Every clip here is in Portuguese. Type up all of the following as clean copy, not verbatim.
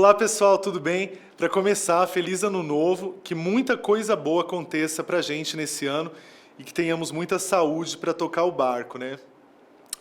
Olá pessoal, tudo bem? Para começar, feliz ano novo, que muita coisa boa aconteça para a gente nesse ano e que tenhamos muita saúde para tocar o barco, né?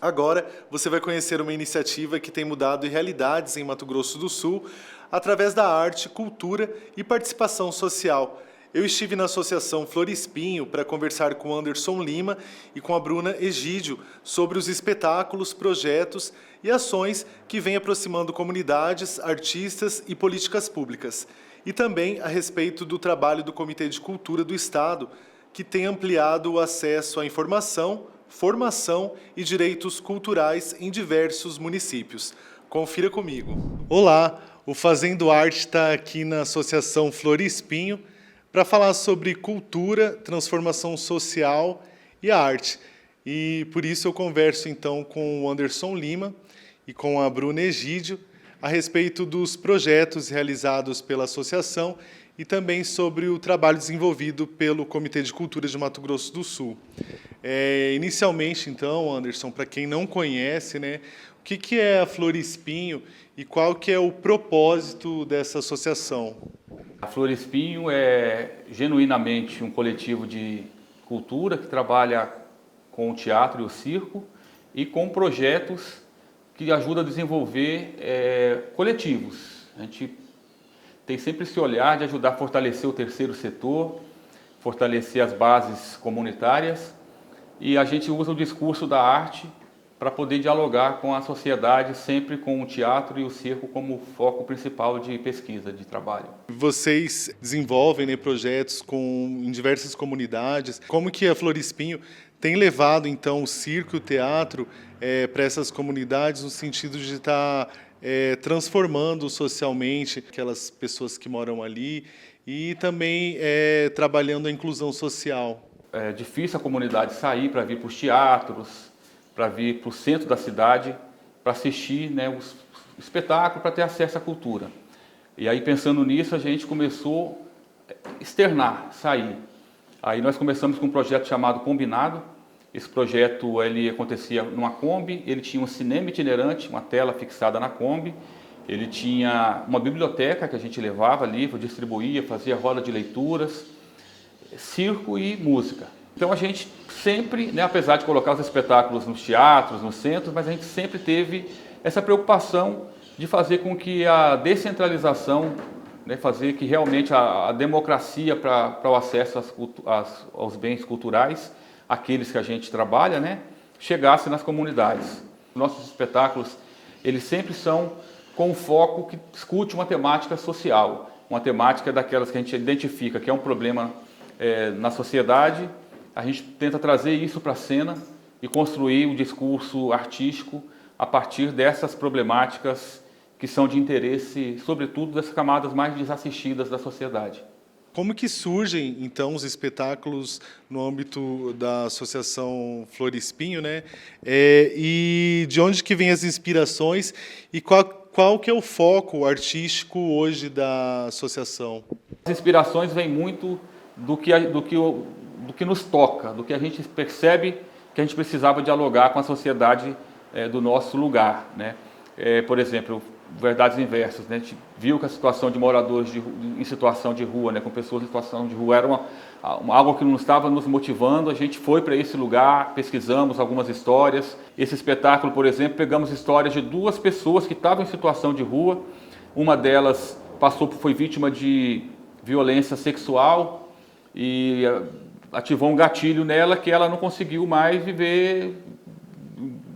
Agora você vai conhecer uma iniciativa que tem mudado realidades em Mato Grosso do Sul através da arte, cultura e participação social. Eu estive na Associação Florispinho para conversar com Anderson Lima e com a Bruna Egídio sobre os espetáculos, projetos e ações que vêm aproximando comunidades, artistas e políticas públicas. E também a respeito do trabalho do Comitê de Cultura do Estado, que tem ampliado o acesso à informação, formação e direitos culturais em diversos municípios. Confira comigo. Olá, o Fazendo Arte está aqui na Associação Florispinho para falar sobre cultura, transformação social e arte. E por isso eu converso então com o Anderson Lima e com a Bruna Egídio a respeito dos projetos realizados pela associação e também sobre o trabalho desenvolvido pelo Comitê de Cultura de Mato Grosso do Sul. Inicialmente, então, Anderson, para quem não conhece, né, o que é a Florispinho e qual que é o propósito dessa associação? A Florispinho é genuinamente um coletivo de cultura que trabalha com o teatro e o circo e com projetos que ajudam a desenvolver coletivos. A gente tem sempre esse olhar de ajudar a fortalecer o terceiro setor, fortalecer as bases comunitárias, e a gente usa o discurso da arte para poder dialogar com a sociedade, sempre com o teatro e o circo como foco principal de pesquisa, de trabalho. Vocês desenvolvem, né, projetos em diversas comunidades. Como que a Florispinho tem levado, então, o circo e o teatro para essas comunidades no sentido de estar transformando socialmente aquelas pessoas que moram ali e também trabalhando a inclusão social? É difícil a comunidade sair para vir para os teatros, para vir para o centro da cidade, para assistir, né, os espetáculos, para ter acesso à cultura. E aí, pensando nisso, a gente começou a externar, sair. Aí nós começamos com um projeto chamado Combinado. Esse projeto ele acontecia numa Kombi, ele tinha um cinema itinerante, uma tela fixada na Kombi, ele tinha uma biblioteca que a gente levava livro, distribuía, fazia roda de leituras, circo e música. Então a gente sempre, né, apesar de colocar os espetáculos nos teatros, nos centros, mas a gente sempre teve essa preocupação de fazer com que a descentralização, né, fazer que realmente a democracia para o acesso aos bens culturais, aqueles que a gente trabalha, né, chegasse nas comunidades. Nossos espetáculos, eles sempre são com um foco que discute uma temática social, uma temática daquelas que a gente identifica que é um problema na sociedade. A gente tenta trazer isso para a cena e construir um discurso artístico a partir dessas problemáticas que são de interesse, sobretudo, das camadas mais desassistidas da sociedade. Como que surgem, então, os espetáculos no âmbito da Associação Florispinho, né? E de onde que vêm as inspirações e qual que é o foco artístico hoje da associação? As inspirações vêm muito do que nos toca, do que a gente percebe que a gente precisava dialogar com a sociedade do nosso lugar, né? Por exemplo, Verdades Inversas, né? A gente viu que a situação de moradores em situação de rua, né, com pessoas em situação de rua, era algo que não estava nos motivando. A gente foi para esse lugar, pesquisamos algumas histórias. Esse espetáculo, por exemplo, pegamos histórias de duas pessoas que estavam em situação de rua. Uma delas foi vítima de violência sexual e ativou um gatilho nela que ela não conseguiu mais viver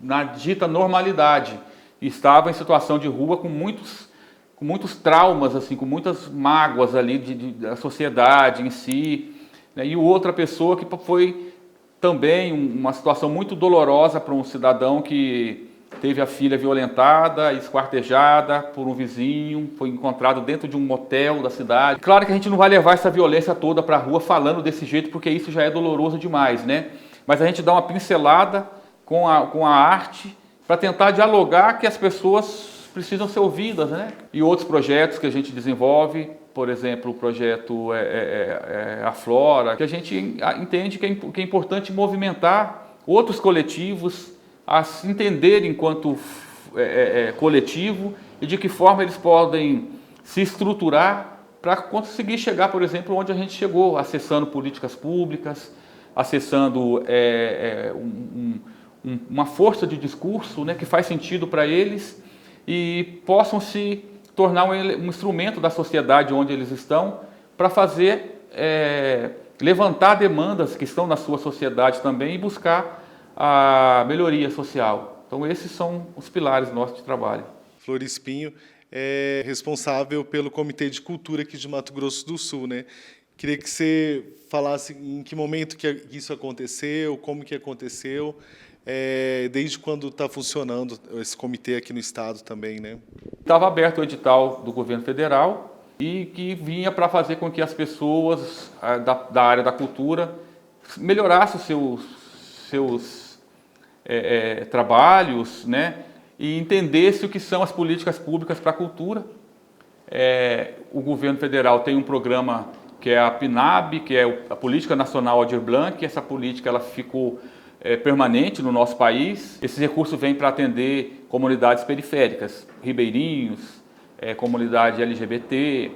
na dita normalidade. E estava em situação de rua com muitos traumas, assim, com muitas mágoas ali da sociedade em si, né? E outra pessoa que foi também uma situação muito dolorosa para um cidadão que teve a filha violentada, esquartejada por um vizinho, foi encontrado dentro de um motel da cidade. Claro que a gente não vai levar essa violência toda para a rua falando desse jeito, porque isso já é doloroso demais, né? Mas a gente dá uma pincelada com a arte para tentar dialogar que as pessoas precisam ser ouvidas, né? E outros projetos que a gente desenvolve, por exemplo, o projeto A Flora, que a gente entende que é importante movimentar outros coletivos a se entenderem enquanto coletivo e de que forma eles podem se estruturar para conseguir chegar, por exemplo, onde a gente chegou, acessando políticas públicas, acessando uma força de discurso, né, que faz sentido para eles e possam se tornar um instrumento da sociedade onde eles estão para fazer, levantar demandas que estão na sua sociedade também e buscar a melhoria social. Então esses são os pilares nossos de trabalho. Florispinho é responsável pelo Comitê de Cultura aqui de Mato Grosso do Sul, né? Queria que você falasse em que momento que isso aconteceu, como que aconteceu, desde quando está funcionando esse comitê aqui no estado também, né? Estava aberto o edital do governo federal e que vinha para fazer com que as pessoas da área da cultura melhorassem os seus trabalhos, né? E entendesse o que são as políticas públicas para a cultura. O governo federal tem um programa que é a PNAB, que é a Política Nacional Aldir Blanc. Essa política ela ficou permanente no nosso país. Esse recurso vem para atender comunidades periféricas, ribeirinhos, comunidade LGBT,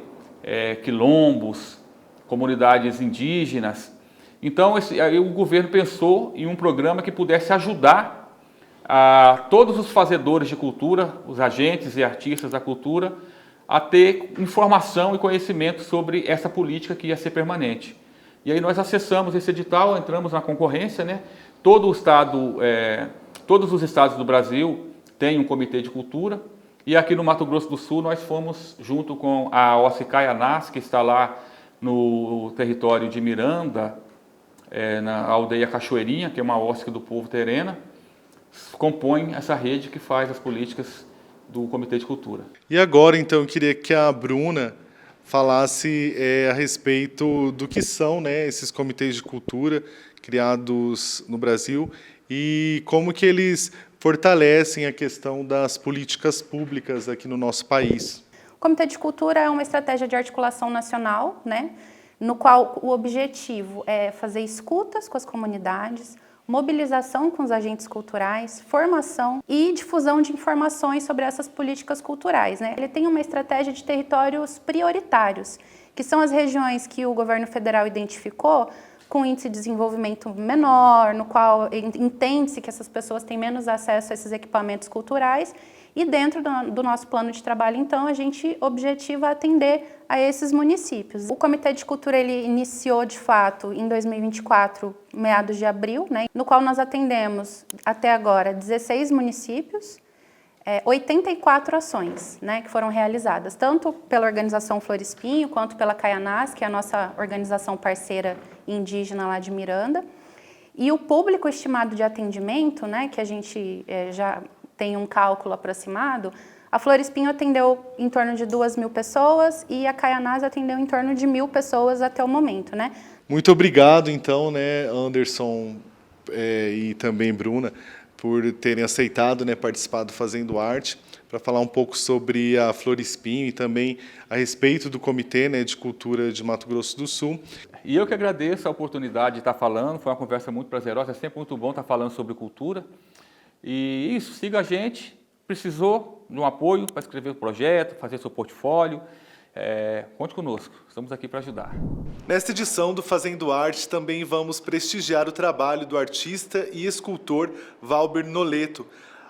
quilombos, comunidades indígenas. Então o governo pensou em um programa que pudesse ajudar a todos os fazedores de cultura, os agentes e artistas da cultura, a ter informação e conhecimento sobre essa política que ia ser permanente. E aí nós acessamos esse edital, entramos na concorrência, né? Todos os estados do Brasil têm um comitê de cultura, e aqui no Mato Grosso do Sul nós fomos junto com a OSC Caianás, que está lá no território de Miranda, na aldeia Cachoeirinha, que é uma OSC do povo terena, compõe essa rede que faz as políticas do Comitê de Cultura. E agora, então, eu queria que a Bruna falasse a respeito do que são, né, esses comitês de cultura criados no Brasil e como que eles fortalecem a questão das políticas públicas aqui no nosso país. O Comitê de Cultura é uma estratégia de articulação nacional, né, no qual o objetivo é fazer escutas com as comunidades, mobilização com os agentes culturais, formação e difusão de informações sobre essas políticas culturais, né? Ele tem uma estratégia de territórios prioritários, que são as regiões que o governo federal identificou com índice de desenvolvimento menor, no qual entende-se que essas pessoas têm menos acesso a esses equipamentos culturais. E dentro do nosso plano de trabalho, então, a gente objetiva atender a esses municípios. O Comitê de Cultura ele iniciou, de fato, em 2024, meados de abril, né, no qual nós atendemos, até agora, 16 municípios, 84 ações, né, que foram realizadas, tanto pela organização Florispinho, quanto pela Caianás, que é a nossa organização parceira indígena lá de Miranda. E o público estimado de atendimento, né, que a gente já tem um cálculo aproximado, a Florispinho atendeu em torno de 2.000 pessoas e a Caianás atendeu em torno de 1.000 pessoas até o momento, né? Muito obrigado, então, né, Anderson e também Bruna, por terem aceitado, né, participar do Fazendo Arte, para falar um pouco sobre a Florispinho e também a respeito do Comitê, né, de Cultura de Mato Grosso do Sul. E eu que agradeço a oportunidade de estar falando, foi uma conversa muito prazerosa, é sempre muito bom estar falando sobre cultura. E isso, siga a gente, precisou de um apoio para escrever o projeto, fazer seu portfólio, conte conosco, estamos aqui para ajudar. Nesta edição do Fazendo Arte também vamos prestigiar o trabalho do artista e escultor Valber Noleto.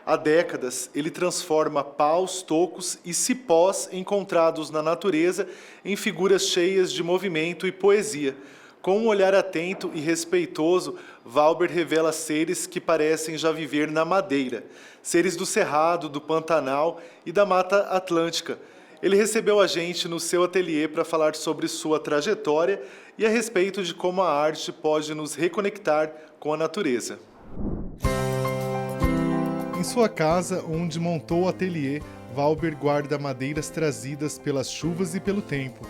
Há décadas, ele transforma paus, tocos e cipós encontrados na natureza em figuras cheias de movimento e poesia. Com um olhar atento e respeitoso, Valber revela seres que parecem já viver na Madeira, seres do Cerrado, do Pantanal e da Mata Atlântica. Ele recebeu a gente no seu ateliê para falar sobre sua trajetória e a respeito de como a arte pode nos reconectar com a natureza. Em sua casa, onde montou o ateliê, Valber guarda madeiras trazidas pelas chuvas e pelo tempo.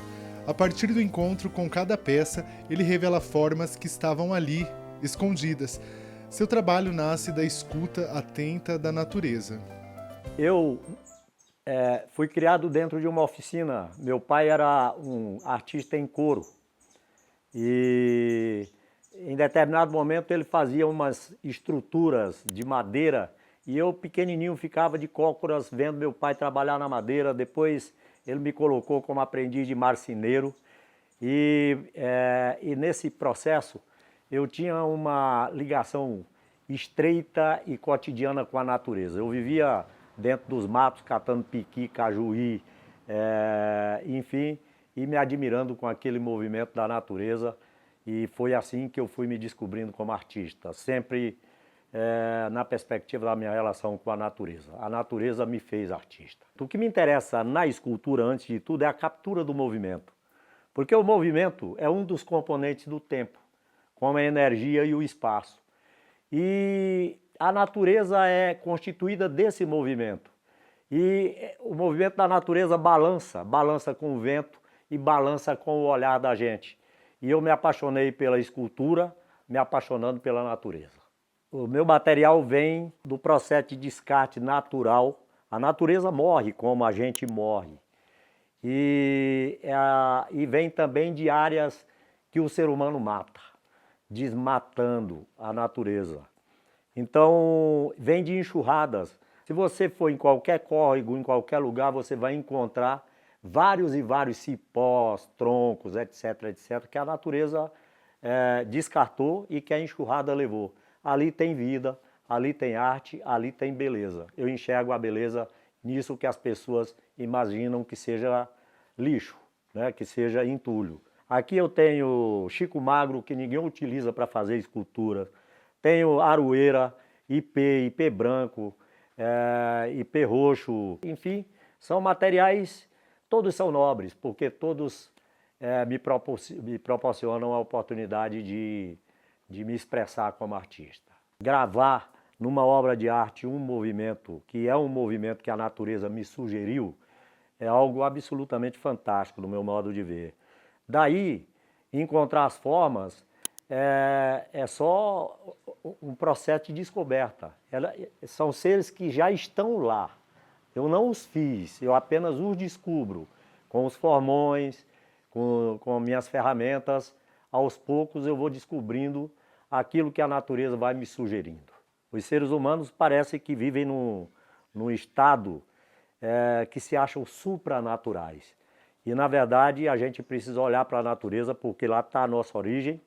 A partir do encontro com cada peça, ele revela formas que estavam ali, escondidas. Seu trabalho nasce da escuta atenta da natureza. Eu fui criado dentro de uma oficina. Meu pai era um artista em couro. E em determinado momento ele fazia umas estruturas de madeira e eu, pequenininho, ficava de cócoras vendo meu pai trabalhar na madeira. Depois ele me colocou como aprendiz de marceneiro e nesse processo eu tinha uma ligação estreita e cotidiana com a natureza. Eu vivia dentro dos matos, catando piqui, cajuí, enfim, e me admirando com aquele movimento da natureza. E foi assim que eu fui me descobrindo como artista, sempre na perspectiva da minha relação com a natureza. A natureza me fez artista. O que me interessa na escultura, antes de tudo, é a captura do movimento. Porque o movimento é um dos componentes do tempo, como a energia e o espaço. E a natureza é constituída desse movimento. E o movimento da natureza balança com o vento e balança com o olhar da gente. E eu me apaixonei pela escultura, me apaixonando pela natureza. O meu material vem do processo de descarte natural. A natureza morre como a gente morre. E vem também de áreas que o ser humano mata, desmatando a natureza. Então, vem de enxurradas. Se você for em qualquer córrego, em qualquer lugar, você vai encontrar vários e vários cipós, troncos, etc., etc., que a natureza descartou e que a enxurrada levou. Ali tem vida, ali tem arte, ali tem beleza. Eu enxergo a beleza nisso que as pessoas imaginam que seja lixo, né? Que seja entulho. Aqui eu tenho Chico Magro, que ninguém utiliza para fazer escultura. Tenho aroeira, IP branco, IP roxo, enfim, são materiais, todos são nobres, porque todos me proporcionam a oportunidade de me expressar como artista. Gravar numa obra de arte um movimento, que é um movimento que a natureza me sugeriu, é algo absolutamente fantástico no meu modo de ver. Daí, encontrar as formas é só um processo de descoberta. São seres que já estão lá. Eu não os fiz, eu apenas os descubro com os formões, com minhas ferramentas. Aos poucos eu vou descobrindo aquilo que a natureza vai me sugerindo. Os seres humanos parece que vivem num estado que se acham supranaturais. E, na verdade, a gente precisa olhar para a natureza porque lá está a nossa origem,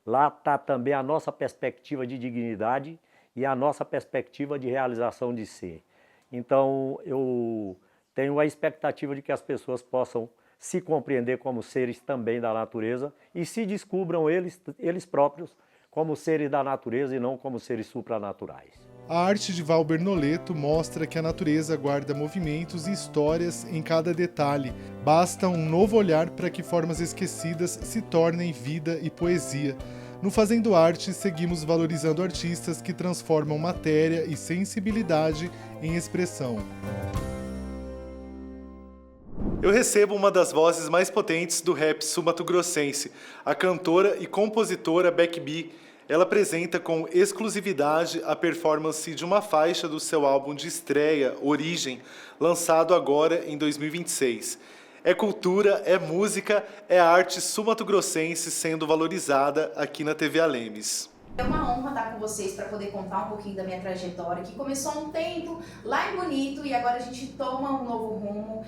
lá está também a nossa perspectiva de dignidade e a nossa perspectiva de realização de ser. Então, eu tenho a expectativa de que as pessoas possam se compreender como seres também da natureza e se descubram eles próprios como seres da natureza e não como seres supranaturais. A arte de Val Bernoletto mostra que a natureza guarda movimentos e histórias em cada detalhe. Basta um novo olhar para que formas esquecidas se tornem vida e poesia. No Fazendo Arte, seguimos valorizando artistas que transformam matéria e sensibilidade em expressão. Eu recebo uma das vozes mais potentes do rap sul-mato-grossense, a cantora e compositora Beck B. Ela apresenta com exclusividade a performance de uma faixa do seu álbum de estreia, Origem, lançado agora em 2026. É cultura, é música, é arte sul-mato-grossense sendo valorizada aqui na TV Alemes. É uma honra estar com vocês para poder contar um pouquinho da minha trajetória, que começou há um tempo lá em Bonito e agora a gente toma um novo rumo,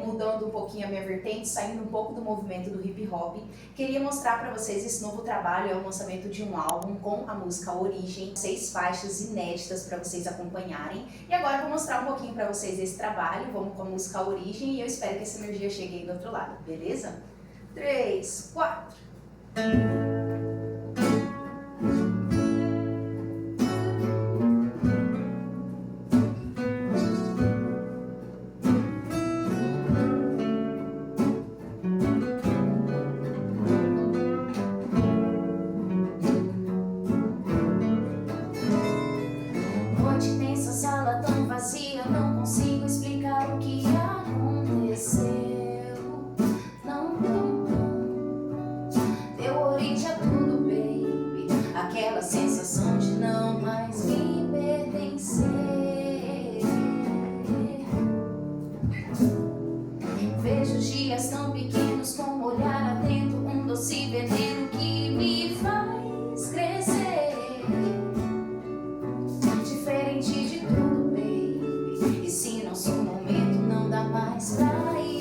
mudando um pouquinho a minha vertente, saindo um pouco do movimento do hip hop. Queria mostrar para vocês esse novo trabalho, é o lançamento de um álbum com a música Origem, 6 faixas inéditas para vocês acompanharem. E agora eu vou mostrar um pouquinho para vocês esse trabalho, vamos com a música Origem e eu espero que essa energia chegue aí do outro lado, beleza? 3, 4... Diferente de tudo, baby. E se nosso momento não dá mais pra ir.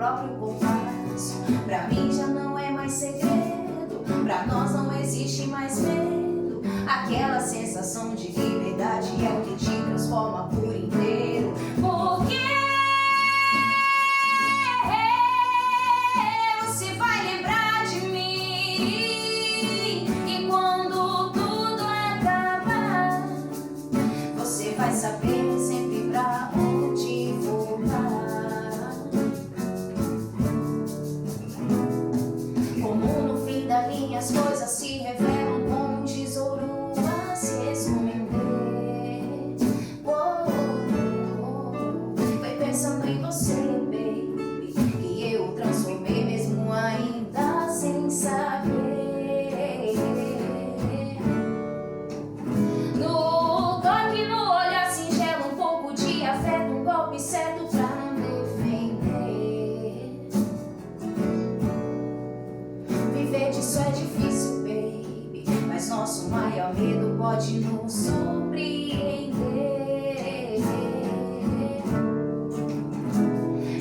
próprio compasso. Pra mim já não é mais segredo, pra nós não existe mais medo. Aquela sensação de liberdade é o que te transforma por inteiro. Porque você vai lembrar de mim, e quando tudo acabar, você vai saber sempre pra onde voltar. Como no fim da linha as coisas se revelam como um tesouro a se esconder. Foi pensando em você, baby, que eu transformei mesmo ainda sem saber. No toque, no olhar singelo, um pouco de afeto, um golpe certo pra não defender. Viver disso é difícil, baby, mas nosso maior medo pode nos surpreender.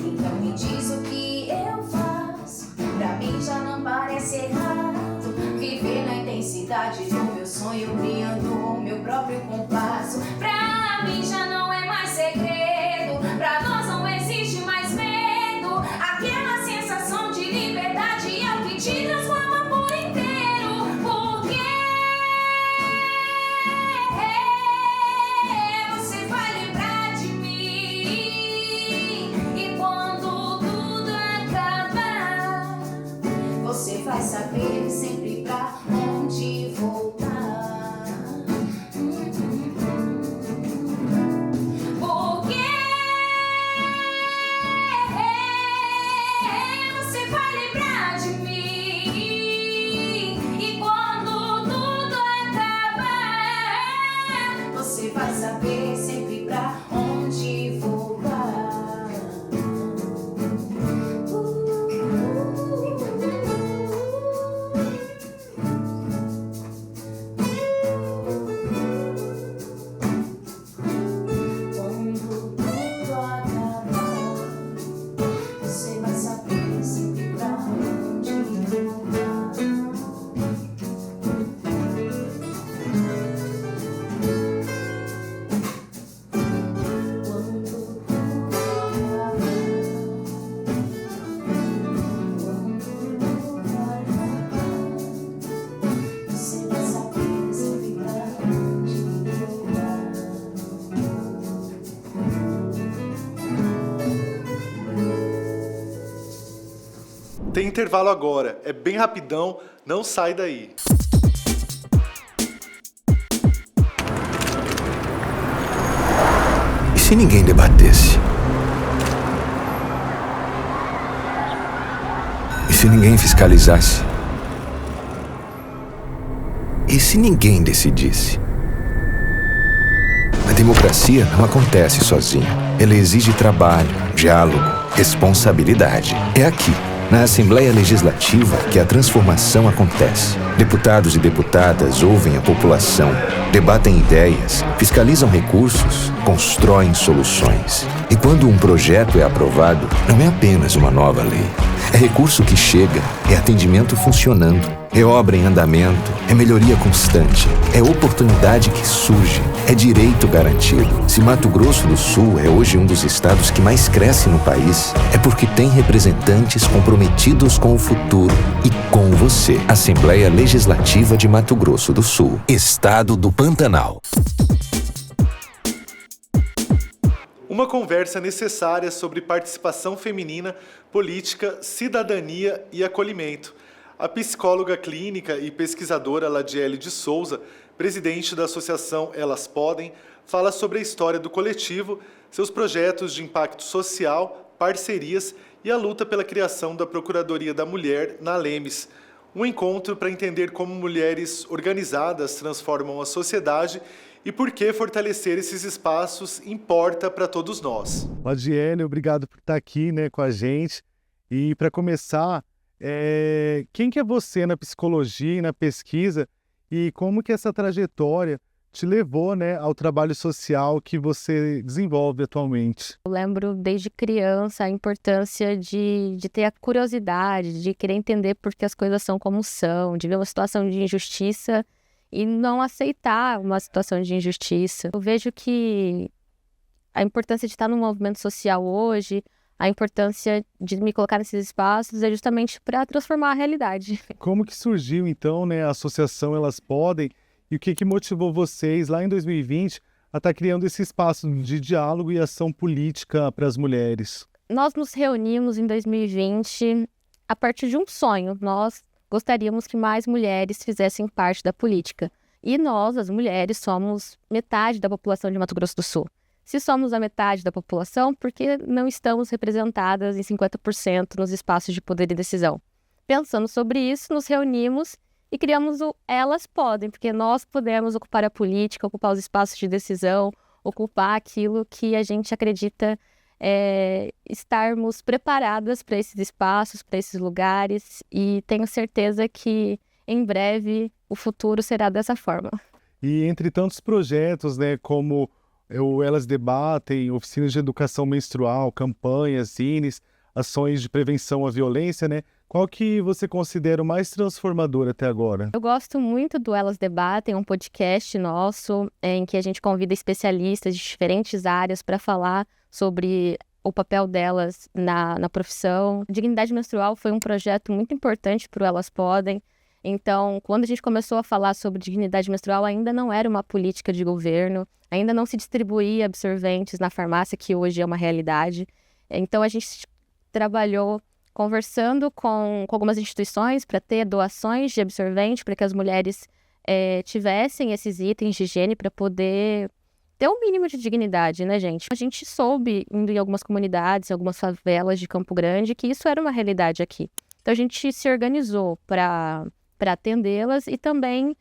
Então me diz o que eu faço, pra mim já não parece errado. Viver na intensidade do meu sonho, criando o meu próprio compasso. Pra mim já não é mais segredo, pra nós não existe mais medo. Aquela sensação de liberdade é o que te transforma por inteiro. Porque você vai lembrar de mim, e quando tudo acabar, você vai saber sempre pra onde voltar. Porque você vai lembrar de mim, e quando tudo acabar, você vai saber sempre pra onde voltar. Quando tudo acabar, você vai saber sempre pra onde voltar. Quando tudo acabar, você vai saber sempre pra onde voltar. Tem intervalo agora, é bem rapidão, não sai daí. E se ninguém debatesse? E se ninguém fiscalizasse? E se ninguém decidisse? A democracia não acontece sozinha. Ela exige trabalho, diálogo, responsabilidade. É aqui, na Assembleia Legislativa, que a transformação acontece. Deputados e deputadas ouvem a população, debatem ideias, fiscalizam recursos, constroem soluções. E quando um projeto é aprovado, não é apenas uma nova lei. É recurso que chega, é atendimento funcionando, é obra em andamento, é melhoria constante, é oportunidade que surge, é direito garantido. Se Mato Grosso do Sul é hoje um dos estados que mais cresce no país, é porque tem representantes comprometidos com o futuro e com você. Assembleia Legislativa de Mato Grosso do Sul, Estado do Pantanal. Uma conversa necessária sobre participação feminina, política, cidadania e acolhimento. A psicóloga clínica e pesquisadora Ladiele de Souza, presidente da Associação Elas Podem, fala sobre a história do coletivo, seus projetos de impacto social, parcerias e a luta pela criação da Procuradoria da Mulher na Lemes. Um encontro para entender como mulheres organizadas transformam a sociedade e por que fortalecer esses espaços importa para todos nós. Ladiele, obrigado por estar aqui, com a gente. E para começar, quem que é você na psicologia e na pesquisa e como que essa trajetória te levou, né, ao trabalho social que você desenvolve atualmente? Eu lembro desde criança a importância de ter a curiosidade, de querer entender por que as coisas são como são, de ver uma situação de injustiça e não aceitar uma situação de injustiça. Eu vejo que a importância de estar no movimento social hoje, a importância de me colocar nesses espaços é justamente para transformar a realidade. Como que surgiu, então, né, a associação Elas Podem e o que que motivou vocês, lá em 2020, a estar criando esse espaço de diálogo e ação política para as mulheres? Nós nos reunimos em 2020 a partir de um sonho. Nós gostaríamos que mais mulheres fizessem parte da política. E nós, as mulheres, somos metade da população de Mato Grosso do Sul. Se somos a metade da população, por que não estamos representadas em 50% nos espaços de poder e decisão? Pensando sobre isso, nos reunimos e criamos o Elas Podem, porque nós podemos ocupar a política, ocupar os espaços de decisão, ocupar aquilo que a gente acredita estarmos preparadas para esses espaços, para esses lugares, e tenho certeza que em breve o futuro será dessa forma. E entre tantos projetos, né, como o Elas Debatem, oficinas de educação menstrual, campanhas, zines, ações de prevenção à violência, né? Qual que você considera o mais transformador até agora? Eu gosto muito do Elas Debatem, um podcast nosso em que a gente convida especialistas de diferentes áreas para falar sobre o papel delas na profissão. Dignidade menstrual foi um projeto muito importante para o Elas Podem. Então, quando a gente começou a falar sobre dignidade menstrual, ainda não era uma política de governo, ainda não se distribuía absorventes na farmácia, que hoje é uma realidade. Então, a gente trabalhou conversando com algumas instituições para ter doações de absorvente, para que as mulheres tivessem esses itens de higiene para poder ter um mínimo de dignidade, né, gente? A gente soube, indo em algumas comunidades, em algumas favelas de Campo Grande, que isso era uma realidade aqui. Então, a gente se organizou para atendê-las e também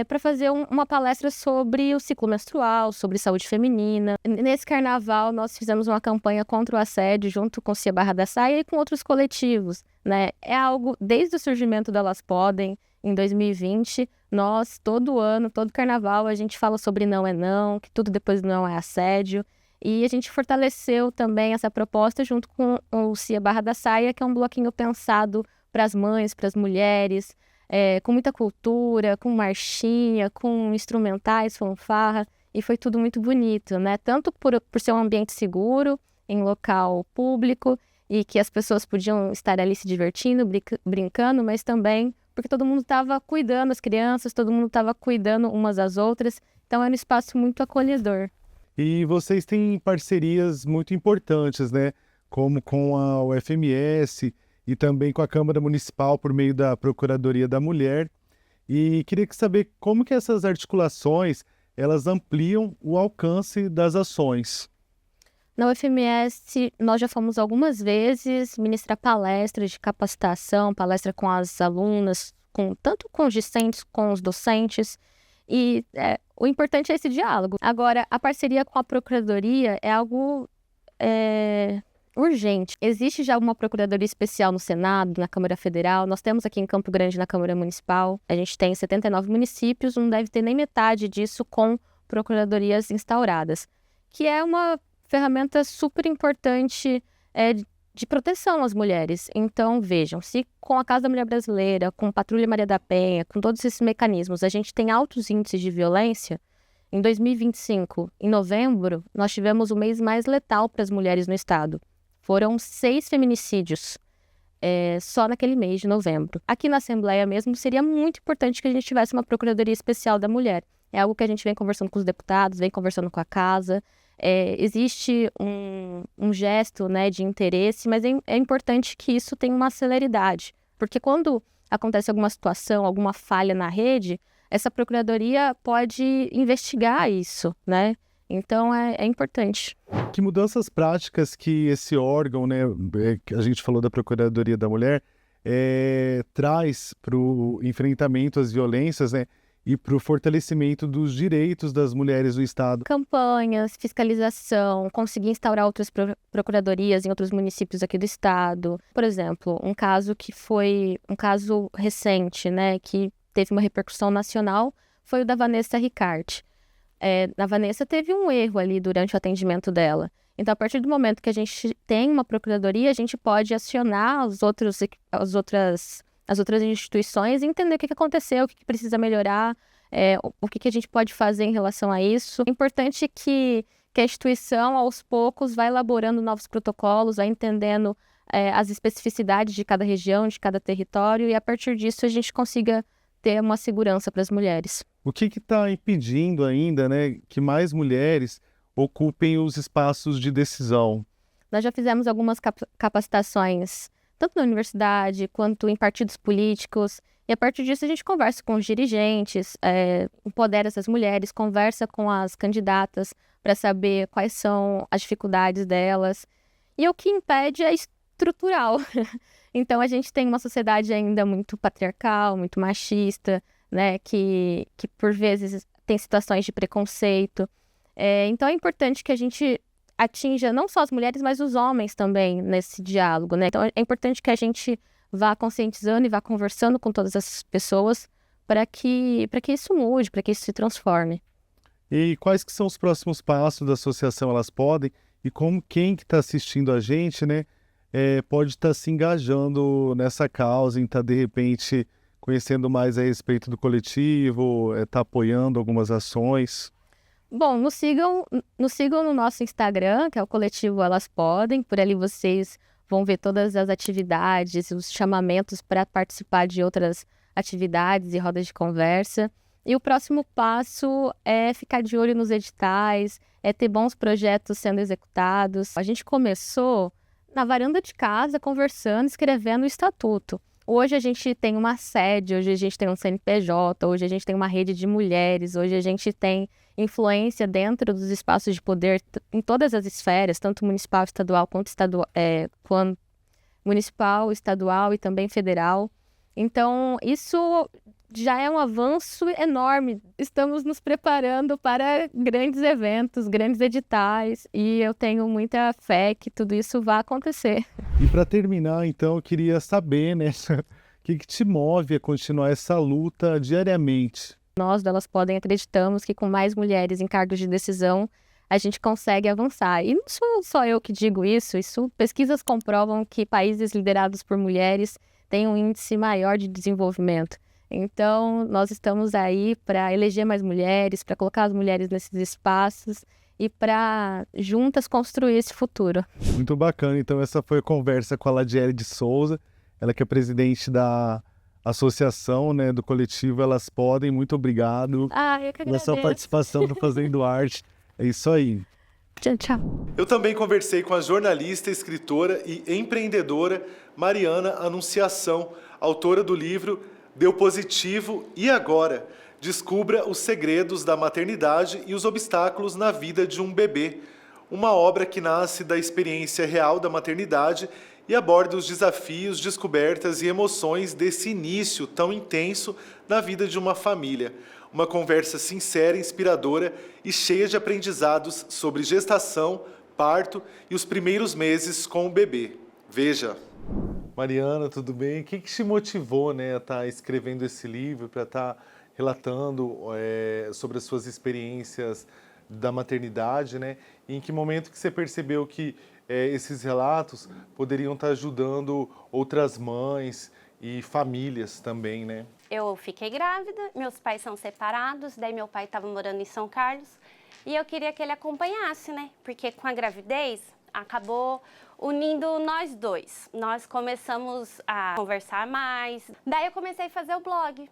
para fazer uma palestra sobre o ciclo menstrual, sobre saúde feminina. Nesse carnaval, nós fizemos uma campanha contra o assédio junto com Cia Barra da Saia e com outros coletivos, né? É algo, desde o surgimento da Elas Podem, em 2020, nós, todo ano, todo carnaval, a gente fala sobre não é não, que tudo depois não é assédio. E a gente fortaleceu também essa proposta junto com o Cia Barra da Saia, que é um bloquinho pensado para as mães, para as mulheres, com muita cultura, com marchinha, com instrumentais, fanfarra, e foi tudo muito bonito, né? Tanto por ser um ambiente seguro, em local público, e que as pessoas podiam estar ali se divertindo, brincando, mas também porque todo mundo estava cuidando, as crianças, todo mundo estava cuidando umas às outras, então era um espaço muito acolhedor. E vocês têm parcerias muito importantes, né? Como com a UFMS e também com a Câmara Municipal por meio da Procuradoria da Mulher. E queria saber como que essas articulações, elas ampliam o alcance das ações. Na UFMS, nós já fomos algumas vezes ministrar palestras de capacitação, palestra com as alunas, tanto com os discentes, com os docentes, e o importante é esse diálogo. Agora, a parceria com a Procuradoria é algo urgente. Existe já uma Procuradoria Especial no Senado, na Câmara Federal, nós temos aqui em Campo Grande na Câmara Municipal, a gente tem 79 municípios, não deve ter nem metade disso com procuradorias instauradas, que é uma ferramenta super importante de proteção às mulheres. Então, vejam, se com a Casa da Mulher Brasileira, com Patrulha Maria da Penha, com todos esses mecanismos, a gente tem altos índices de violência, em 2025, em novembro, nós tivemos o mês mais letal para as mulheres no estado. Foram 6 feminicídios só naquele mês de novembro. Aqui na Assembleia mesmo, seria muito importante que a gente tivesse uma Procuradoria Especial da Mulher. É algo que a gente vem conversando com os deputados, vem conversando com a Casa. Existe um gesto, né, de interesse, mas é importante que isso tenha uma celeridade. Porque quando acontece alguma situação, alguma falha na rede, essa Procuradoria pode investigar isso, né? Então, é importante. Que mudanças práticas que esse órgão, né, que a gente falou da Procuradoria da Mulher, traz para o enfrentamento às violências, né, e para o fortalecimento dos direitos das mulheres do Estado? Campanhas, fiscalização, conseguir instaurar outras procuradorias em outros municípios aqui do Estado. Por exemplo, um caso que foi um caso recente, né, que teve uma repercussão nacional, foi o da Vanessa Ricarte. A Vanessa teve um erro ali durante o atendimento dela. Então, a partir do momento que a gente tem uma procuradoria, a gente pode acionar as outras instituições e entender o que aconteceu, o que precisa melhorar, o que a gente pode fazer em relação a isso. É importante que a instituição, aos poucos, vá elaborando novos protocolos, vai entendendo as especificidades de cada região, de cada território, e a partir disso a gente consiga ter uma segurança para as mulheres. O que está impedindo ainda, né, que mais mulheres ocupem os espaços de decisão? Nós já fizemos algumas capacitações, tanto na universidade quanto em partidos políticos, e a partir disso a gente conversa com os dirigentes, empodera essas mulheres, conversa com as candidatas para saber quais são as dificuldades delas. E o que impede é estrutural. Então a gente tem uma sociedade ainda muito patriarcal, muito machista, né, que por vezes tem situações de preconceito. Então é importante que a gente atinja não só as mulheres, mas os homens também nesse diálogo, né? Então é importante que a gente vá conscientizando e vá conversando com todas essas pessoas para que isso mude, para que isso se transforme. E quais que são os próximos passos da associação Elas Podem e como quem que está assistindo a gente, né, pode estar se engajando nessa causa, em estar de repente conhecendo mais a respeito do coletivo, tá apoiando algumas ações? Bom, nos sigam no nosso Instagram, que é o coletivo Elas Podem. Por ali vocês vão ver todas as atividades, os chamamentos para participar de outras atividades e rodas de conversa. E o próximo passo é ficar de olho nos editais, é ter bons projetos sendo executados. A gente começou na varanda de casa, conversando, escrevendo o estatuto. Hoje a gente tem uma sede, hoje a gente tem um CNPJ, hoje a gente tem uma rede de mulheres, hoje a gente tem influência dentro dos espaços de poder em todas as esferas, tanto municipal, estadual, quanto municipal, estadual e também federal. Então, isso já é um avanço enorme. Estamos nos preparando para grandes eventos, grandes editais, e eu tenho muita fé que tudo isso vai acontecer. E para terminar, então, eu queria saber, né, o que te move a continuar essa luta diariamente? Nós, Elas Podem, acreditamos que com mais mulheres em cargos de decisão, a gente consegue avançar. E não sou só eu que digo isso, pesquisas comprovam que países liderados por mulheres têm um índice maior de desenvolvimento. Então, nós estamos aí para eleger mais mulheres, para colocar as mulheres nesses espaços e para juntas construir esse futuro. Muito bacana. Então, essa foi a conversa com a Ladiele de Souza, ela que é presidente da associação, né, do coletivo Elas Podem. Muito obrigado Eu que agradeço. pela sua participação no Fazendo Arte. É isso aí. Tchau, tchau. Eu também conversei com a jornalista, escritora e empreendedora Mariana Anunciação, autora do livro Deu Positivo e Agora? Descubra os segredos da maternidade e os obstáculos na vida de um bebê. Uma obra que nasce da experiência real da maternidade e aborda os desafios, descobertas e emoções desse início tão intenso na vida de uma família. Uma conversa sincera, inspiradora e cheia de aprendizados sobre gestação, parto e os primeiros meses com o bebê. Veja! Mariana, tudo bem? O que te motivou, né, a estar escrevendo esse livro, para estar relatando sobre as suas experiências da maternidade, né? E em que momento que você percebeu que esses relatos poderiam estar ajudando outras mães e famílias também, né? Eu fiquei grávida, meus pais são separados, daí meu pai estava morando em São Carlos e eu queria que ele acompanhasse, né? Porque com a gravidez acabou unindo nós dois. Nós começamos a conversar mais, daí eu comecei a fazer o blog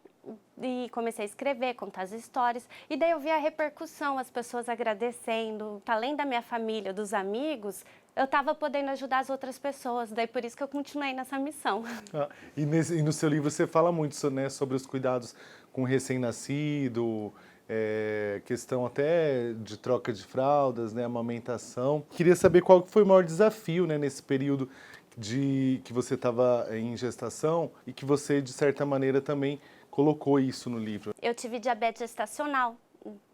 e comecei a escrever, contar as histórias, e daí eu vi a repercussão, as pessoas agradecendo, além da minha família, dos amigos, eu estava podendo ajudar as outras pessoas, daí por isso que eu continuei nessa missão. E no seu livro você fala muito, né, sobre os cuidados com o recém-nascido, questão até de troca de fraldas, né, amamentação. Queria saber qual foi o maior desafio, né, nesse período que você estava em gestação e que você, de certa maneira, também colocou isso no livro. Eu tive diabetes gestacional,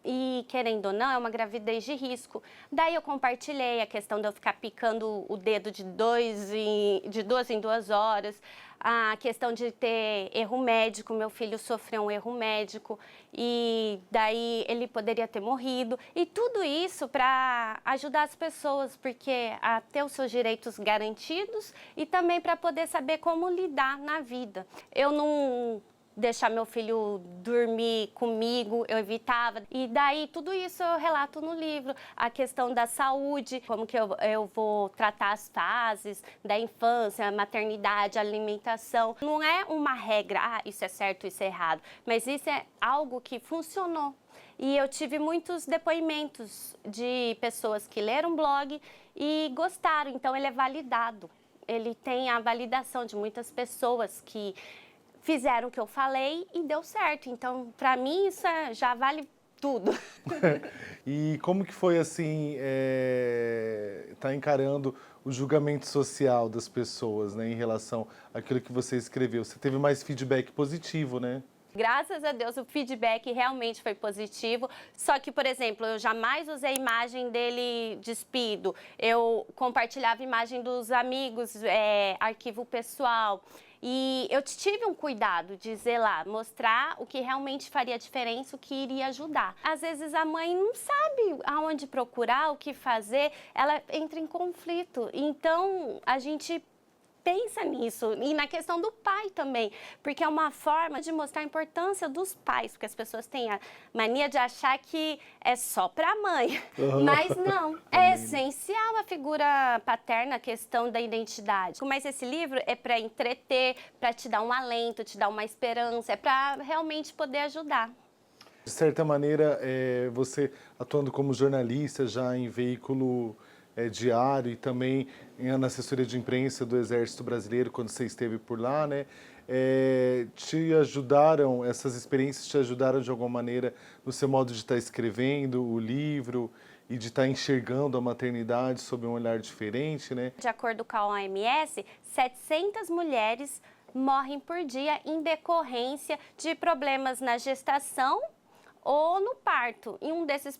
e, querendo ou não, é uma gravidez de risco. Daí eu compartilhei a questão de eu ficar picando o dedo de 2 em 2 horas, a questão de ter erro médico, meu filho sofreu um erro médico e daí ele poderia ter morrido. E tudo isso para ajudar as pessoas, porque a ter os seus direitos garantidos e também para poder saber como lidar na vida. Eu não deixar meu filho dormir comigo, eu evitava. E daí tudo isso eu relato no livro. A questão da saúde, como que eu vou tratar as fases da infância, maternidade, alimentação. Não é uma regra, isso é certo, isso é errado. Mas isso é algo que funcionou. E eu tive muitos depoimentos de pessoas que leram o blog e gostaram. Então ele é validado. Ele tem a validação de muitas pessoas que fizeram o que eu falei e deu certo. Então, para mim, isso já vale tudo. E como que foi, assim, tá encarando o julgamento social das pessoas, né, em relação àquilo que você escreveu? Você teve mais feedback positivo, né? Graças a Deus, o feedback realmente foi positivo. Só que, por exemplo, eu jamais usei a imagem dele despido. Eu compartilhava a imagem dos amigos, arquivo pessoal. E eu tive um cuidado de zelar, mostrar o que realmente faria diferença, o que iria ajudar. Às vezes a mãe não sabe aonde procurar, o que fazer, ela entra em conflito. Então, a gente pensa nisso, e na questão do pai também, porque é uma forma de mostrar a importância dos pais, porque as pessoas têm a mania de achar que é só para a mãe, mas não, é essencial a figura paterna, a questão da identidade. Mas esse livro é para entreter, para te dar um alento, te dar uma esperança, é para realmente poder ajudar. De certa maneira, você atuando como jornalista já em veículo diário e também na assessoria de imprensa do Exército Brasileiro, quando você esteve por lá, né? Te ajudaram, essas experiências te ajudaram de alguma maneira no seu modo de estar escrevendo o livro e de estar enxergando a maternidade sob um olhar diferente, né? De acordo com a OMS, 700 mulheres morrem por dia em decorrência de problemas na gestação ou no parto. E um desses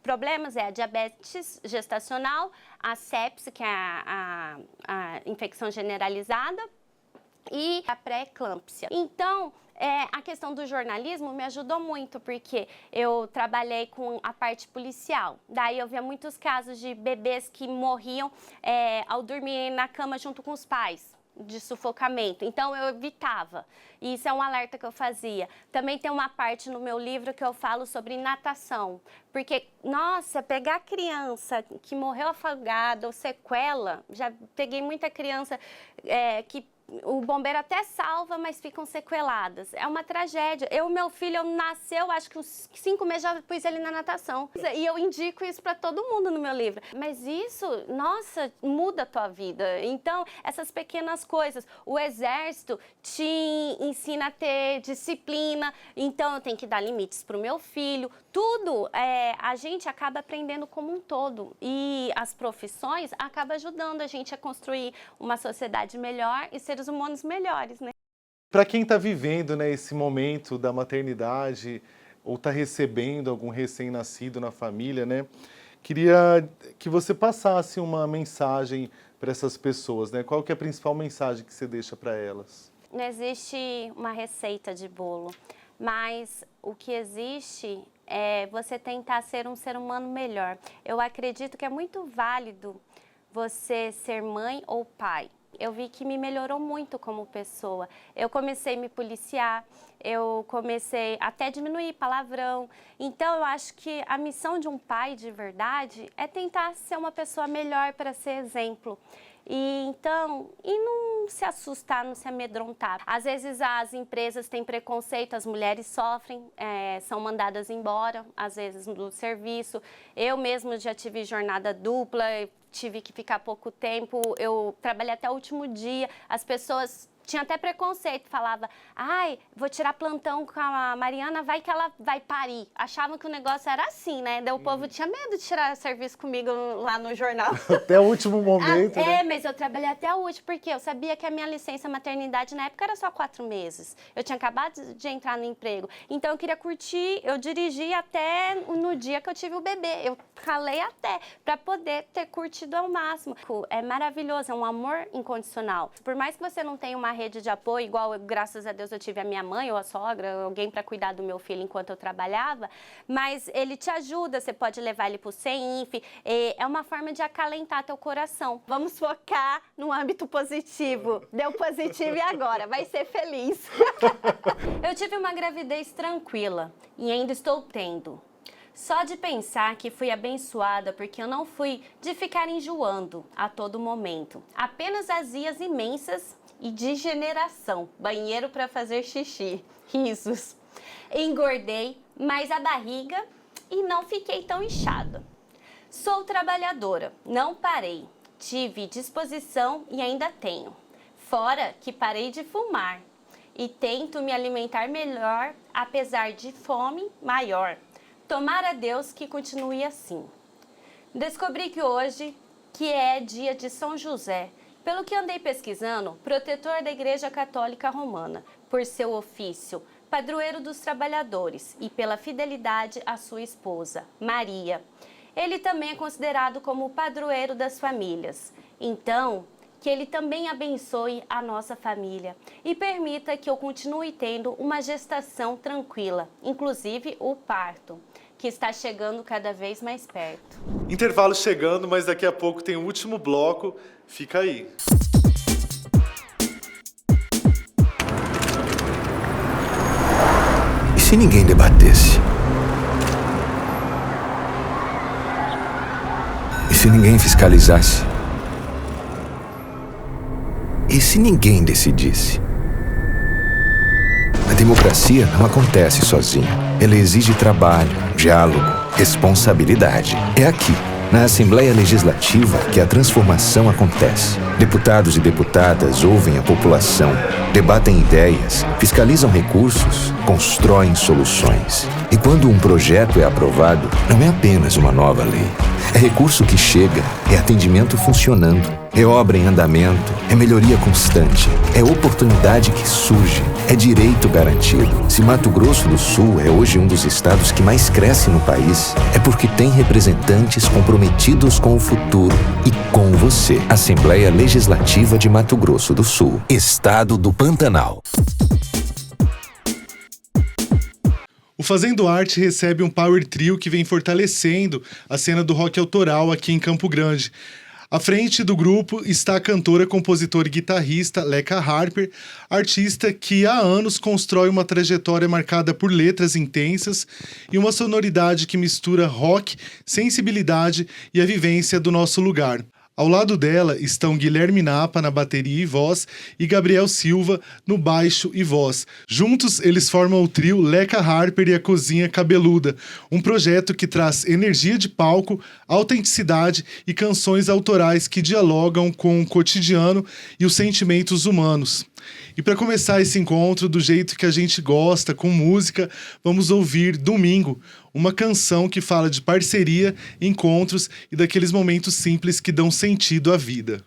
problemas é a diabetes gestacional, a sepse, que é a infecção generalizada, e a pré-eclâmpsia. Então, a questão do jornalismo me ajudou muito, porque eu trabalhei com a parte policial. Daí eu via muitos casos de bebês que morriam ao dormir na cama junto com os pais, de sufocamento. Então, eu evitava. E isso é um alerta que eu fazia. Também tem uma parte no meu livro que eu falo sobre natação. Porque, nossa, pegar criança que morreu afogada ou sequela, já peguei muita criança que o bombeiro até salva, mas ficam sequeladas. É uma tragédia. Meu filho nasceu, acho que uns 5 meses já pus ele na natação. E eu indico isso para todo mundo no meu livro. Mas isso, nossa, muda a tua vida. Então, essas pequenas coisas. O exército te ensina a ter disciplina. Então, eu tenho que dar limites para o meu filho. Tudo, a gente acaba aprendendo como um todo. E as profissões acabam ajudando a gente a construir uma sociedade melhor e seres humanos melhores, né? Para quem está vivendo, né, esse momento da maternidade ou está recebendo algum recém-nascido na família, né, queria que você passasse uma mensagem para essas pessoas, né? Qual que é a principal mensagem que você deixa para elas? Não existe uma receita de bolo, mas o que existe é você tentar ser um ser humano melhor. Eu acredito que é muito válido você ser mãe ou pai. Eu vi que me melhorou muito como pessoa. Eu comecei a me policiar, eu comecei até a diminuir palavrão. Então, eu acho que a missão de um pai de verdade é tentar ser uma pessoa melhor para ser exemplo. E não se assustar, não se amedrontar. Às vezes as empresas têm preconceito, as mulheres sofrem, são mandadas embora, às vezes do serviço. Eu mesmo já tive jornada dupla, tive que ficar pouco tempo, eu trabalhei até o último dia. As pessoas Tinha até preconceito, falava, ai, vou tirar plantão com a Mariana, vai que ela vai parir. Achavam que o negócio era assim, né? Daí o povo tinha medo de tirar serviço comigo lá no jornal. Até o último momento, né? Mas eu trabalhei até o último, porque eu sabia que a minha licença maternidade na época era só 4 meses. Eu tinha acabado de entrar no emprego. Então eu queria curtir, eu dirigi até no dia que eu tive o bebê. Eu ralei até para poder ter curtido ao máximo. É maravilhoso, é um amor incondicional. Por mais que você não tenha uma rede de apoio, igual, graças a Deus, eu tive a minha mãe ou a sogra, alguém para cuidar do meu filho enquanto eu trabalhava, mas ele te ajuda, você pode levar ele para o CEINF, é uma forma de acalentar teu coração. Vamos focar no âmbito positivo. Deu positivo e agora? Vai ser feliz. Eu tive uma gravidez tranquila e ainda estou tendo. Só de pensar que fui abençoada porque eu não fui de ficar enjoando a todo momento. Apenas azias imensas e de generação. Banheiro para fazer xixi. Risos. Engordei mais a barriga e não fiquei tão inchada. Sou trabalhadora, não parei. Tive disposição e ainda tenho. Fora que parei de fumar. E tento me alimentar melhor, apesar de fome maior. Tomara a Deus que continue assim. Descobri que hoje, que é dia de São José, pelo que andei pesquisando, protetor da Igreja Católica Romana, por seu ofício, padroeiro dos trabalhadores e pela fidelidade à sua esposa, Maria. Ele também é considerado como o padroeiro das famílias. Então, que ele também abençoe a nossa família e permita que eu continue tendo uma gestação tranquila, inclusive o parto, que está chegando cada vez mais perto. Intervalo chegando, mas daqui a pouco tem o último bloco. Fica aí. E se ninguém debatesse? E se ninguém fiscalizasse? E se ninguém decidisse? A democracia não acontece sozinha. Ela exige trabalho, diálogo, responsabilidade. É aqui, na Assembleia Legislativa, que a transformação acontece. Deputados e deputadas ouvem a população, debatem ideias, fiscalizam recursos, constroem soluções. E quando um projeto é aprovado, não é apenas uma nova lei. É recurso que chega, é atendimento funcionando, é obra em andamento, é melhoria constante, é oportunidade que surge, é direito garantido. Se Mato Grosso do Sul é hoje um dos estados que mais cresce no país, é porque tem representantes comprometidos com o futuro e com você. Assembleia Legislativa de Mato Grosso do Sul, Estado do Pantanal. O Fazendo Arte recebe um power trio que vem fortalecendo a cena do rock autoral aqui em Campo Grande. À frente do grupo está a cantora, compositora e guitarrista Leca Harper, artista que há anos constrói uma trajetória marcada por letras intensas e uma sonoridade que mistura rock, sensibilidade e a vivência do nosso lugar. Ao lado dela estão Guilherme Napa na bateria e voz e Gabriel Silva no baixo e voz. Juntos eles formam o trio Leca Harper e a Cozinha Cabeluda, um projeto que traz energia de palco, autenticidade e canções autorais que dialogam com o cotidiano e os sentimentos humanos. E para começar esse encontro do jeito que a gente gosta, com música, vamos ouvir Domingo, uma canção que fala de parceria, encontros e daqueles momentos simples que dão sentido à vida.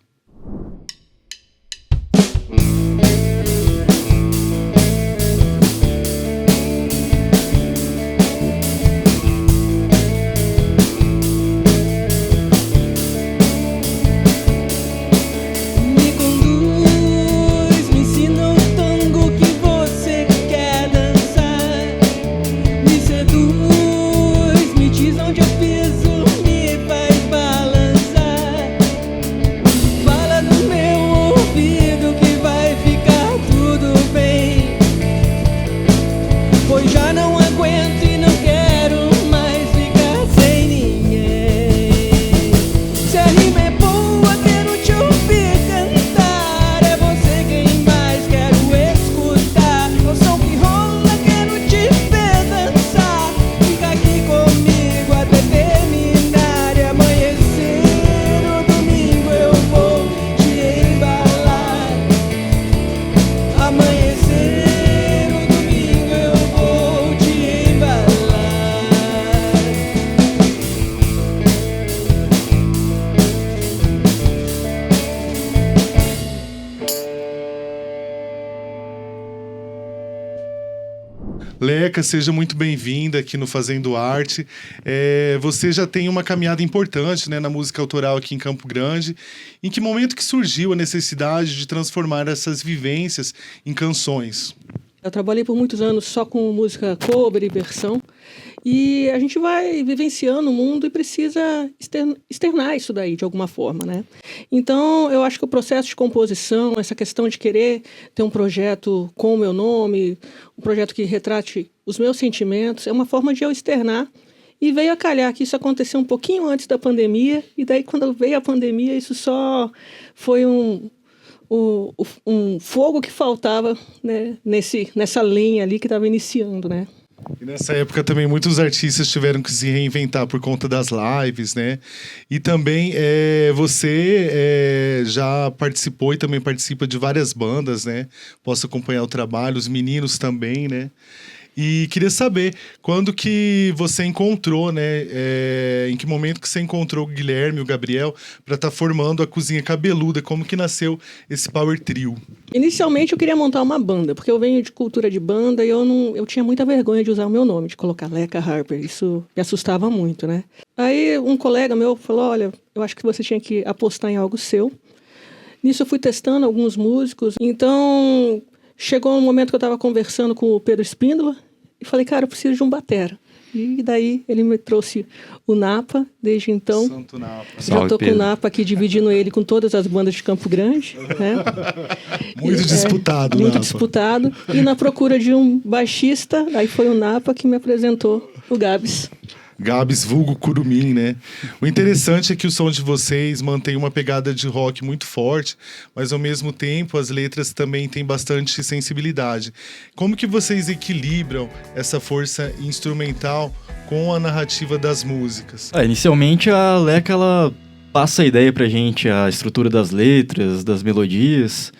Fala do meu Leca, seja muito bem-vinda aqui no Fazendo Arte. Você já tem uma caminhada importante, né, na música autoral aqui em Campo Grande. Em que momento que surgiu a necessidade de transformar essas vivências em canções? Eu trabalhei por muitos anos só com música cover e versão. E a gente vai vivenciando o mundo e precisa externar isso daí de alguma forma, né? Então, eu acho que o processo de composição, essa questão de querer ter um projeto com o meu nome, um projeto que retrate os meus sentimentos, é uma forma de eu externar. E veio a calhar que isso aconteceu um pouquinho antes da pandemia, e daí quando veio a pandemia, isso só foi um fogo que faltava, né, nessa lenha ali que estava iniciando, né? E nessa época também muitos artistas tiveram que se reinventar por conta das lives, né? E também você já participou e também participa de várias bandas, né? Posso acompanhar o trabalho, os meninos também, né? E queria saber, quando que você encontrou, né? Em que momento que você encontrou o Guilherme e o Gabriel para estar formando a Cozinha Cabeluda? Como que nasceu esse Power Trio? Inicialmente eu queria montar uma banda, porque eu venho de cultura de banda e eu tinha muita vergonha de usar o meu nome, de colocar Leca Harper. Isso me assustava muito, né? Aí um colega meu falou, olha, eu acho que você tinha que apostar em algo seu. Nisso eu fui testando alguns músicos. Então chegou um momento que eu estava conversando com o Pedro Espíndola e falei, cara, eu preciso de um batera. E daí ele me trouxe o Napa, desde então. Santo Napa. Já estou com o Napa aqui, dividindo ele com todas as bandas de Campo Grande. Né? Muito disputado, muito Napa. disputado. E na procura de um baixista, aí foi o Napa que me apresentou o Gabs. Gabs, vulgo Curumim, né? O interessante é que o som de vocês mantém uma pegada de rock muito forte, mas ao mesmo tempo as letras também têm bastante sensibilidade. Como que vocês equilibram essa força instrumental com a narrativa das músicas? Inicialmente a Leca, ela passa a ideia pra gente, a estrutura das letras, das melodias,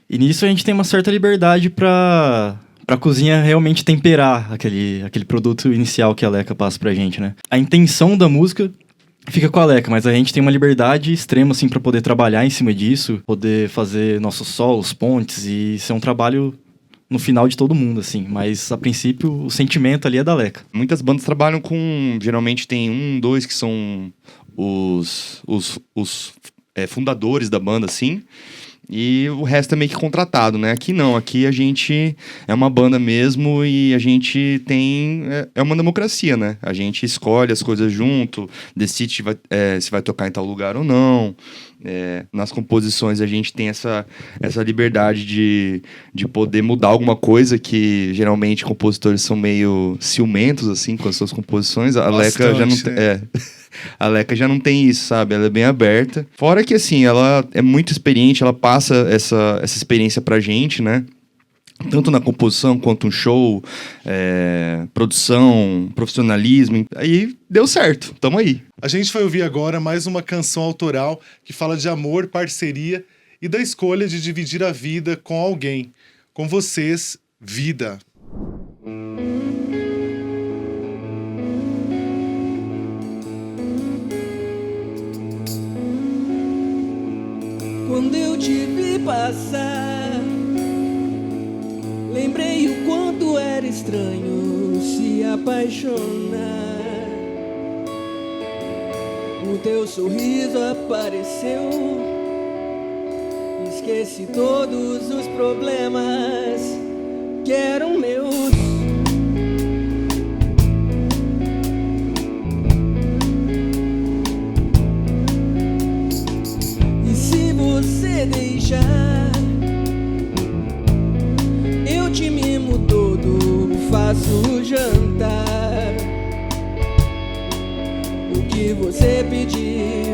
e nisso a gente tem uma certa liberdade pra cozinha realmente temperar aquele produto inicial que a Leca passa pra gente, né? A intenção da música fica com a Leca, mas a gente tem uma liberdade extrema, assim, pra poder trabalhar em cima disso, poder fazer nossos solos, pontes, e isso é um trabalho no final de todo mundo, assim. Mas, a princípio, o sentimento ali é da Leca. Muitas bandas trabalham com... Geralmente tem 2 que são os fundadores da banda, assim. E o resto é meio que contratado, né? Aqui não, aqui a gente é uma banda mesmo e a gente tem... É uma democracia, né? A gente escolhe as coisas junto, decide se vai tocar em tal lugar ou não. Nas composições a gente tem essa liberdade de poder mudar alguma coisa, que geralmente compositores são meio ciumentos, assim, com as suas composições. A Leca já não tem... A Leca já não tem isso, sabe? Ela é bem aberta. Fora que, assim, ela é muito experiente, ela passa essa experiência pra gente, né? Tanto na composição quanto no show, produção, profissionalismo. Aí deu certo, tamo aí. A gente vai ouvir agora mais uma canção autoral que fala de amor, parceria e da escolha de dividir a vida com alguém. Com vocês, Vida. Quando eu te vi passar, lembrei o quanto era estranho se apaixonar. O teu sorriso apareceu, esqueci todos os problemas que eram meus. Você deixar, eu te mimo todo, faço jantar, o que você pedir,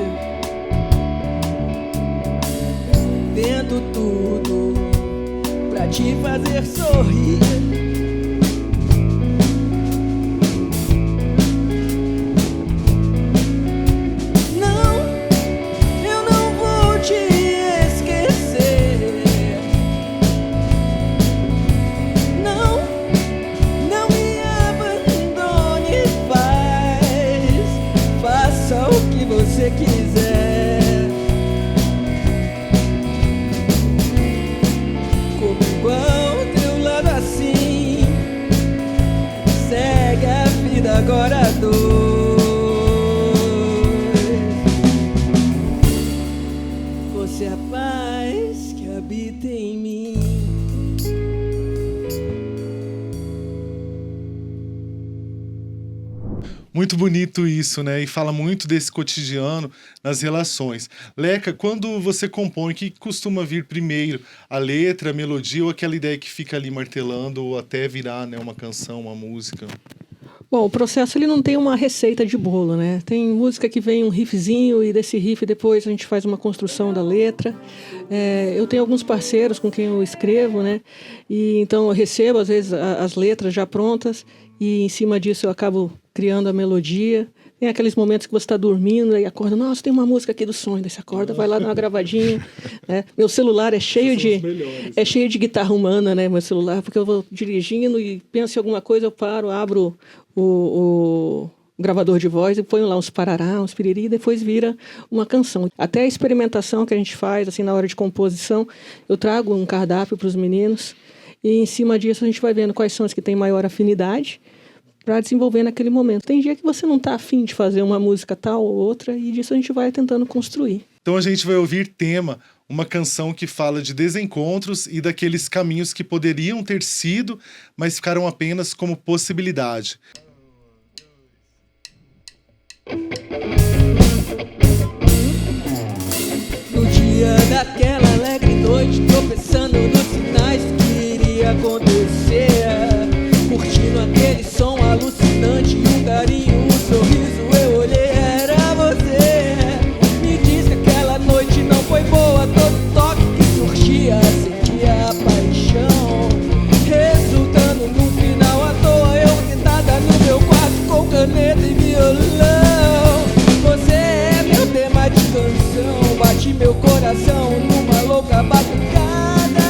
tento tudo pra te fazer sorrir. Se quiser, comigo ao teu lado assim, agora dois. Você é a paz que habita em mim. Muito bonito isso, né? E fala muito desse cotidiano nas relações. Leca, quando você compõe, o que costuma vir primeiro? A letra, a melodia ou aquela ideia que fica ali martelando ou até virar, né, uma canção, uma música? Bom, o processo ele não tem uma receita de bolo, né? Tem música que vem um riffzinho e desse riff depois a gente faz uma construção da letra. Eu tenho alguns parceiros com quem eu escrevo, né? E então eu recebo às vezes as letras já prontas e em cima disso eu acabo criando a melodia. Tem aqueles momentos que você está dormindo e acorda, nossa, tem uma música aqui do sonho, daí você acorda, vai lá dar uma gravadinha. Né? Meu celular é cheio de guitarra humana, né? Meu celular, porque eu vou dirigindo e penso em alguma coisa, eu paro, abro o gravador de voz e ponho lá uns parará, uns piriri, e depois vira uma canção. Até a experimentação que a gente faz, assim, na hora de composição, eu trago um cardápio para os meninos e em cima disso a gente vai vendo quais são as que têm maior afinidade para desenvolver naquele momento. Tem dia que você não está afim de fazer uma música tal ou outra e disso a gente vai tentando construir. Então a gente vai ouvir Tema, uma canção que fala de desencontros e daqueles caminhos que poderiam ter sido, mas ficaram apenas como possibilidade. No dia daquela alegre noite, tropeçando nos sinais que iria acontecer, curtindo aquele som alucinante, um carinho, um sorriso, eu olhei, era você. Me diz que aquela noite não foi boa, todo toque que surgia acendia a paixão, resultando num final à toa, eu sentada no meu quarto com caneta e violão. Você é meu tema de canção, bate meu coração numa louca batucada.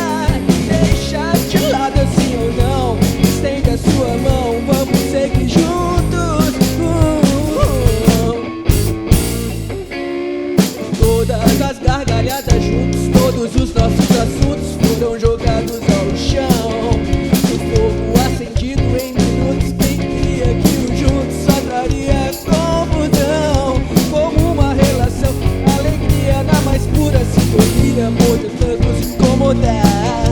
Deixa de lado assim ou não, estende a sua mão, vamos seguir juntos. Todas as gargalhadas juntos, todos os nossos assuntos foram jogados ao chão. O fogo acendido em minutos, quem queria que o junto só traria confusão. Como uma relação, alegria na mais pura sintonia, amor tentando se incomodar,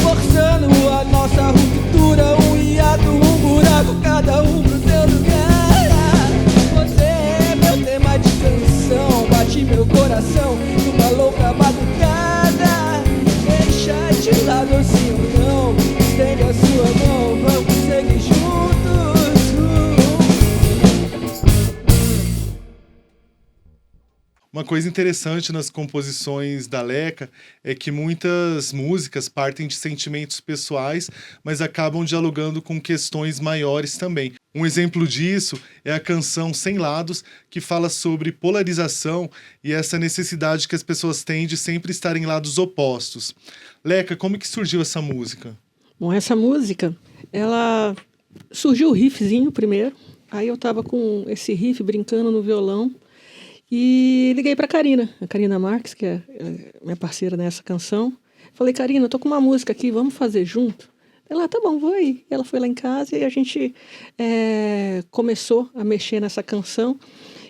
forçando a nossa ruptura, um hiato, um buraco, cada um pro seu lugar. Você é meu tema de canção, bate meu coração numa louca batucada. Deixa de lado assim ou não, estende a sua mão, vamos seguir juntos. Uma coisa interessante nas composições da Leca é que muitas músicas partem de sentimentos pessoais, mas acabam dialogando com questões maiores também. Um exemplo disso é a canção Sem Lados, que fala sobre polarização e essa necessidade que as pessoas têm de sempre estar em lados opostos. Leca, como que surgiu essa música? Bom, essa música, ela surgiu o riffzinho primeiro, aí eu tava com esse riff brincando no violão, e liguei para a Karina Marques, que é minha parceira nessa canção. Falei, Karina, eu tô com uma música aqui, vamos fazer junto? Ela, tá bom, vou aí. Ela foi lá em casa e a gente começou a mexer nessa canção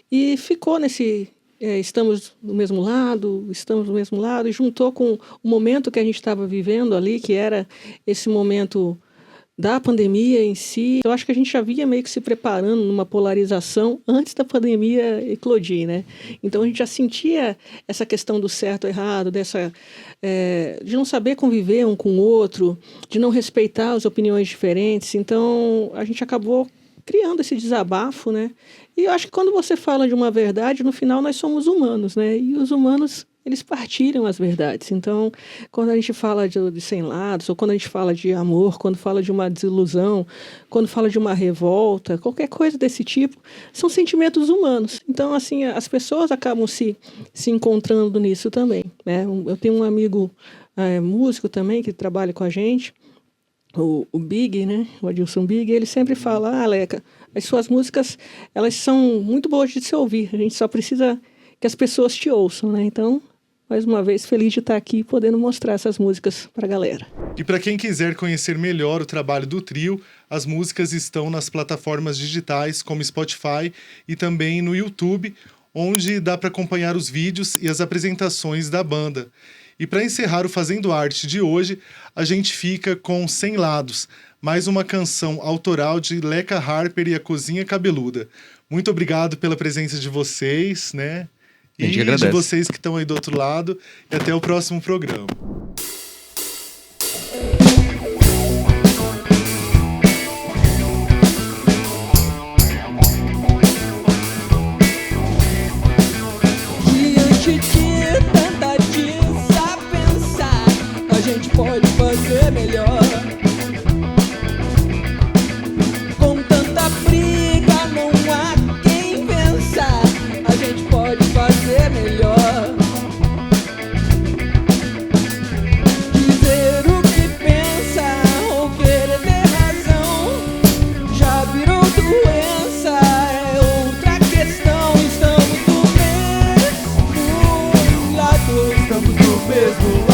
e ficou nesse estamos do mesmo lado, e juntou com o momento que a gente estava vivendo ali, que era esse momento da pandemia em si. Eu acho que a gente já vinha meio que se preparando numa polarização antes da pandemia eclodir, né? Então a gente já sentia essa questão do certo e errado, de não saber conviver um com o outro, de não respeitar as opiniões diferentes. Então a gente acabou criando esse desabafo, né? E eu acho que quando você fala de uma verdade, no final nós somos humanos, né? E os humanos, eles partilham as verdades. Então, quando a gente fala de Sem Lados, ou quando a gente fala de amor, quando fala de uma desilusão, quando fala de uma revolta, qualquer coisa desse tipo, são sentimentos humanos. Então, assim, as pessoas acabam se encontrando nisso também, né? Eu tenho um amigo músico também, que trabalha com a gente, o Big, né? O Adilson Big, ele sempre fala, Leca, as suas músicas, elas são muito boas de se ouvir, a gente só precisa que as pessoas te ouçam, né? Então, mais uma vez, feliz de estar aqui podendo mostrar essas músicas para a galera. E para quem quiser conhecer melhor o trabalho do trio, as músicas estão nas plataformas digitais como Spotify e também no YouTube, onde dá para acompanhar os vídeos e as apresentações da banda. E para encerrar o Fazendo Arte de hoje, a gente fica com 100 Lados, mais uma canção autoral de Leca Harper e a Cozinha Cabeluda. Muito obrigado pela presença de vocês, né? A gente e agradece. de vocês que estão aí do outro lado. E até o próximo programa. Diante de tanta desavença, a gente pode fazer melhor. Com tanta briga, não há quem vença, a gente pode fazer melhor. Dizer o que pensa ou querer ter razão já virou doença, é outra questão. Estamos do mesmo lado, estamos do mesmo lado.